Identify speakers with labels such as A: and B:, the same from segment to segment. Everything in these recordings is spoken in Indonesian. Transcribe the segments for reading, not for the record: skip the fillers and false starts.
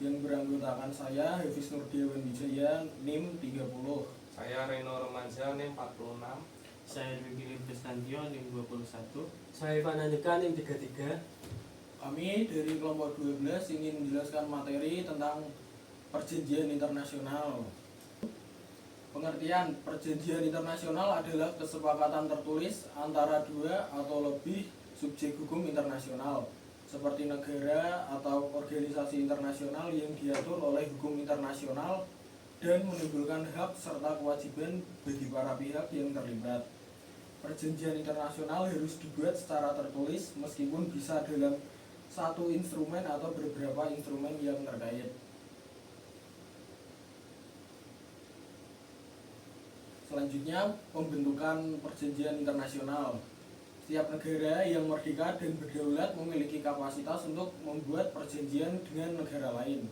A: yang beranggotakan saya Hafiz Nurdiawan Wijaya, NIM 30.
B: Saya Reno Romanza, NIM 46.
C: Saya Dwiki Bestantio, NIM 21.
D: Saya Ivan Andika, NIM 33.
A: Kami dari kelompok 12 ingin menjelaskan materi tentang perjanjian internasional. Pengertian perjanjian internasional adalah kesepakatan tertulis antara dua atau lebih subjek hukum internasional, seperti negara atau organisasi internasional yang diatur oleh hukum internasional dan menimbulkan hak serta kewajiban bagi para pihak yang terlibat. Perjanjian internasional harus dibuat secara tertulis meskipun bisa dalam satu instrumen atau beberapa instrumen yang terkait. Selanjutnya, pembentukan perjanjian internasional. Setiap negara yang merdeka dan berdaulat memiliki kapasitas untuk membuat perjanjian dengan negara lain,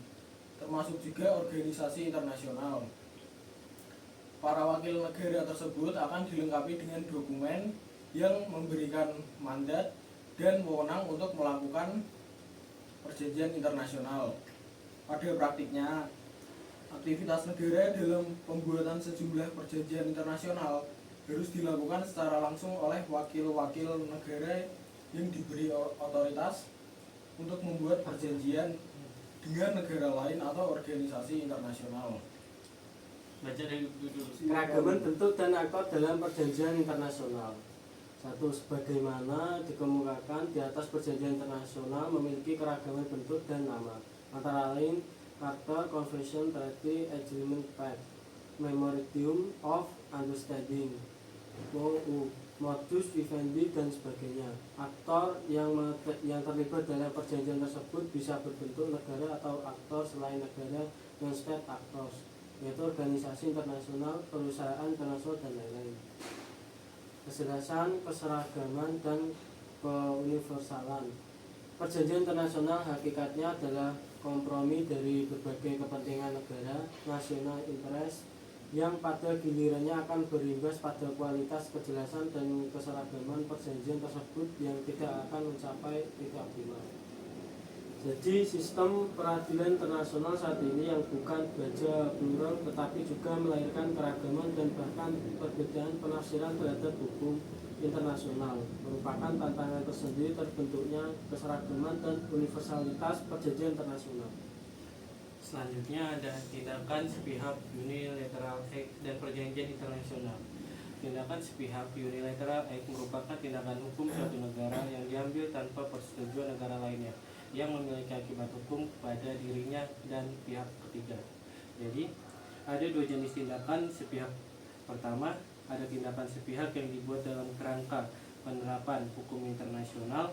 A: termasuk juga organisasi internasional. Para wakil negara tersebut akan dilengkapi dengan dokumen yang memberikan mandat dan wewenang untuk melakukan perjanjian internasional. Pada praktiknya, aktivitas negara dalam pembuatan sejumlah perjanjian internasional harus dilakukan secara langsung oleh wakil-wakil negara yang diberi otoritas untuk membuat perjanjian dengan negara lain atau organisasi internasional.
C: Baca dari dulu.
D: Keragaman bentuk dan aktor dalam perjanjian internasional. 1. Sebagaimana dikemukakan di atas, perjanjian internasional memiliki keragaman bentuk dan nama, antara lain Charter, Convention, Treaty, Agreement, Pact, Memorandum of Understanding, MOU, modus vivendi, dan sebagainya. Aktor yang terlibat dalam perjanjian tersebut bisa berbentuk negara atau aktor selain negara, non-state actors, yaitu organisasi internasional, perusahaan internasional, dan lain-lain. Kejelasan, keseragaman, dan keuniversalan. Perjanjian internasional hakikatnya adalah kompromi dari berbagai kepentingan negara, national interest, yang pada gilirannya akan berimbas pada kualitas, kejelasan, dan keseragaman perjanjian tersebut yang tidak akan mencapai titik optimal. Jadi sistem peradilan internasional saat ini yang bukan baja plural tetapi juga melahirkan keragaman dan bahkan perbedaan penafsiran terhadap hukum internasional, merupakan tantangan tersendiri terbentuknya keseragaman dan universalitas perjanjian internasional.
C: Selanjutnya ada tindakan sepihak unilateral act dan perjanjian internasional. Tindakan sepihak unilateral act merupakan tindakan hukum suatu negara yang diambil tanpa persetujuan negara lainnya yang memiliki akibat hukum pada dirinya dan pihak ketiga. Jadi, ada dua jenis tindakan sepihak. Pertama, ada tindakan sepihak yang dibuat dalam kerangka penerapan hukum internasional,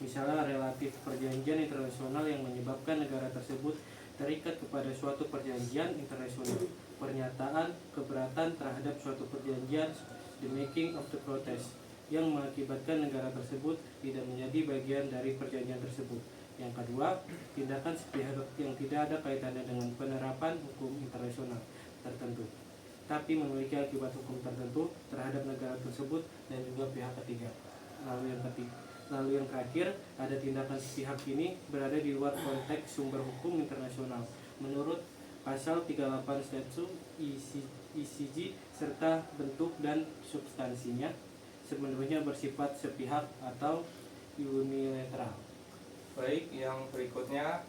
C: misalnya relatif perjanjian internasional yang menyebabkan negara tersebut terikat kepada suatu perjanjian internasional. Pernyataan keberatan terhadap suatu perjanjian, the making of the protest, yang mengakibatkan negara tersebut tidak menjadi bagian dari perjanjian tersebut. Yang kedua, tindakan sepihak yang tidak ada kaitannya dengan penerapan hukum internasional tertentu, tapi memiliki akibat hukum tertentu terhadap negara tersebut dan juga pihak ketiga. Lalu yang terakhir, ada tindakan sepihak ini berada di luar konteks sumber hukum internasional menurut pasal 38 Statute ICJ serta bentuk dan substansinya sepenuhnya bersifat sepihak atau unilateral.
B: Baik, yang berikutnya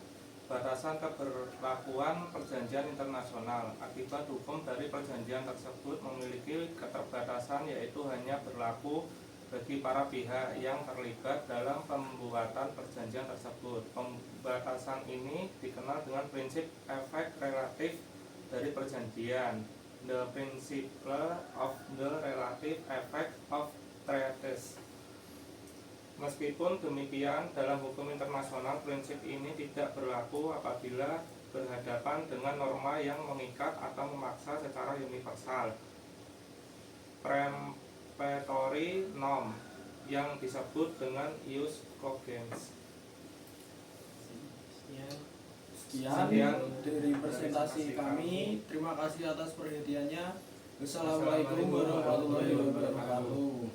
B: batasan keberlakuan perjanjian internasional. Akibat hukum dari perjanjian tersebut memiliki keterbatasan, yaitu hanya berlaku bagi para pihak yang terlibat dalam pembuatan perjanjian tersebut. Pembatasan ini dikenal dengan prinsip efek relatif dari perjanjian, the principle of the relative effect of treaties. Meskipun demikian, dalam hukum internasional prinsip ini tidak berlaku apabila berhadapan dengan norma yang mengikat atau memaksa secara universal. Peremptory norm yang disebut dengan ius cogens.
A: Sekian dari presentasi kami. Terima kasih atas perhatiannya. Wassalamualaikum warahmatullahi wabarakatuh.